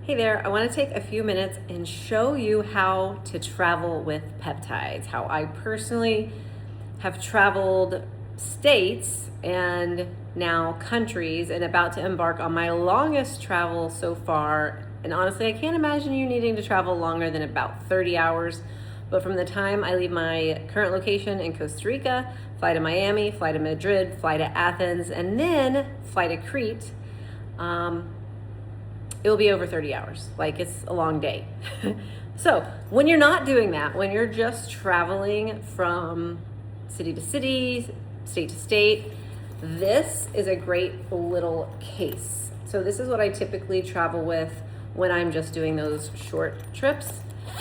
Hey there, I want to take a few minutes and show you how to travel with peptides, how I personally have traveled states and now countries and about to embark on my longest travel so far. And honestly, I can't imagine you needing to travel longer than about 30 hours. But from the time I leave my current location in Costa Rica, fly to Miami, fly to Madrid, fly to Athens, and then fly to Crete, it'll be over 30 hours. Like, it's a long day. So when you're not doing that, when you're just traveling from city to city, state to state, this is a great little case. So this is what I typically travel with when I'm just doing those short trips.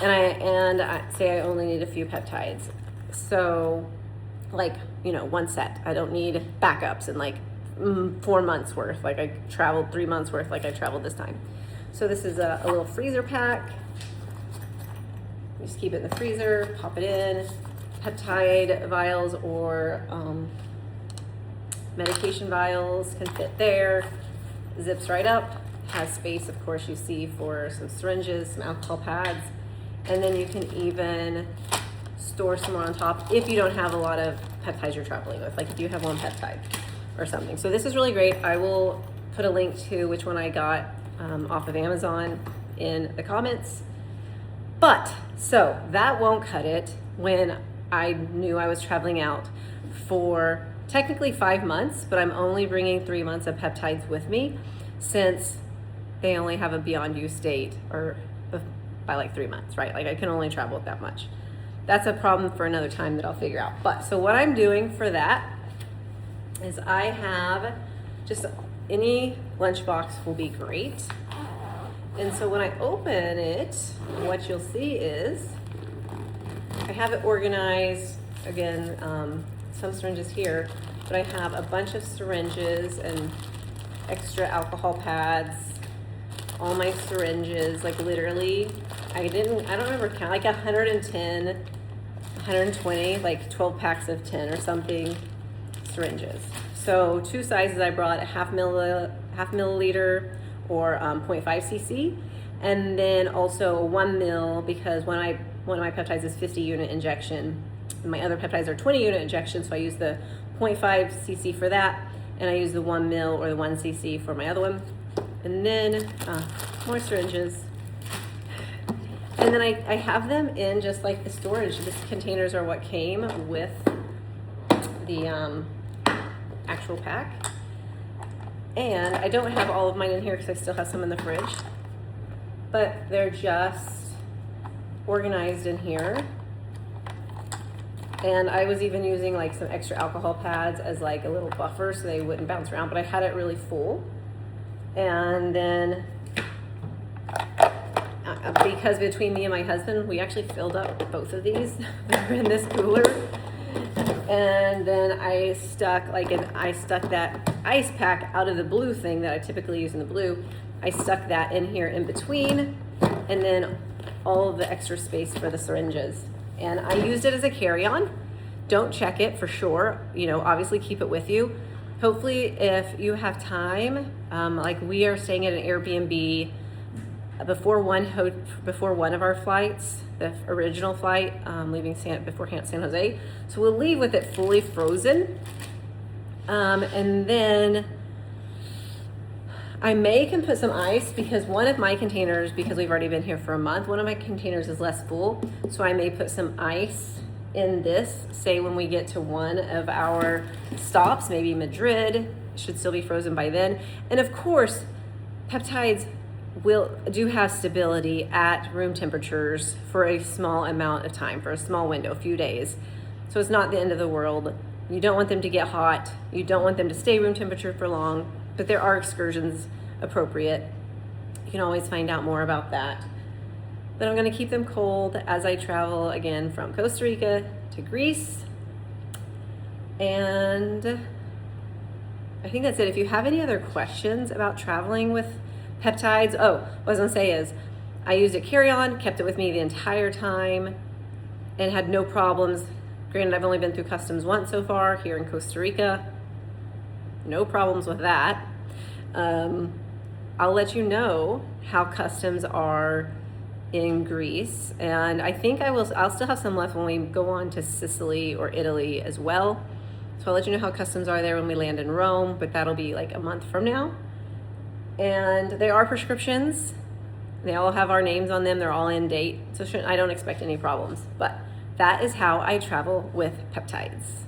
And I say I only need a few peptides. So like, one set. I don't need backups and like 4 months worth. Like I traveled 3 months worth like I traveled this time. So this is a little freezer pack. You just keep it in the freezer, pop it in. Peptide vials or medication vials can fit there. Zips right up. Has space, of course, you see, for some syringes, some alcohol pads. And then you can even store some more on top if you don't have a lot of peptides you're traveling with, like if you have one peptide or something. So this is really great. I will put a link to which one I got off of Amazon in the comments. But so that won't cut it when I knew I was traveling out for technically 5 months, but I'm only bringing 3 months of peptides with me since they only have a beyond use date or by like 3 months, right? Like I can only travel with that much. That's a problem for another time that I'll figure out. But so what I'm doing for that is I have just any lunchbox will be great. And so when I open it, what you'll see is I have it organized, again, some syringes here, but I have a bunch of syringes and extra alcohol pads, all my syringes, like literally, I don't remember count, like 110, 120, like 12 packs of 10 or something syringes. So 2 sizes I brought, a half milliliter or 0.5 cc, and then also 1 mil because one of my peptides is 50 unit injection. And my other peptides are 20 unit injection, so I use the 0.5 cc for that, and I use the 1 mil or the 1 cc for my other one. And then more syringes. And then I have them in just like the storage. These containers are what came with the actual pack. And I don't have all of mine in here because I still have some in the fridge. But they're just organized in here. And I was even using like some extra alcohol pads as like a little buffer so they wouldn't bounce around, but I had it really full. And then because between me and my husband, we actually filled up both of these. They're in this cooler. And then I stuck that ice pack out of the blue thing that I typically use in the blue. I stuck that in here in between, and then all of the extra space for the syringes. And I used it as a carry-on. Don't check it for sure. Obviously keep it with you. Hopefully if you have time, like we are staying at an Airbnb before one of our flights, the original flight, leaving before San Jose. So we'll leave with it fully frozen. And then I can put some ice because one of my containers, because we've already been here for a month, one of my containers is less full. So I may put some ice in this, say when we get to one of our stops, maybe Madrid, should still be frozen by then. And of course, peptides do have stability at room temperatures for a small amount of time, for a small window, a few days. So it's not the end of the world. You don't want them to get hot. You don't want them to stay room temperature for long, but there are excursions appropriate. You can always find out more about that. But I'm gonna keep them cold as I travel again from Costa Rica to Greece. And I think that's it. If you have any other questions about traveling with peptides, what I was gonna say is I used a carry-on, kept it with me the entire time, and had no problems. Granted, I've only been through customs once so far here in Costa Rica. No problems with that. I'll let you know how customs are in Greece, and I think I'll still have some left when we go on to Sicily or Italy as well. So I'll let you know how customs are there when we land in Rome, but that'll be like a month from now. And they are prescriptions. They all have our names on them. They're all in date. So I don't expect any problems. But that is how I travel with Peptides.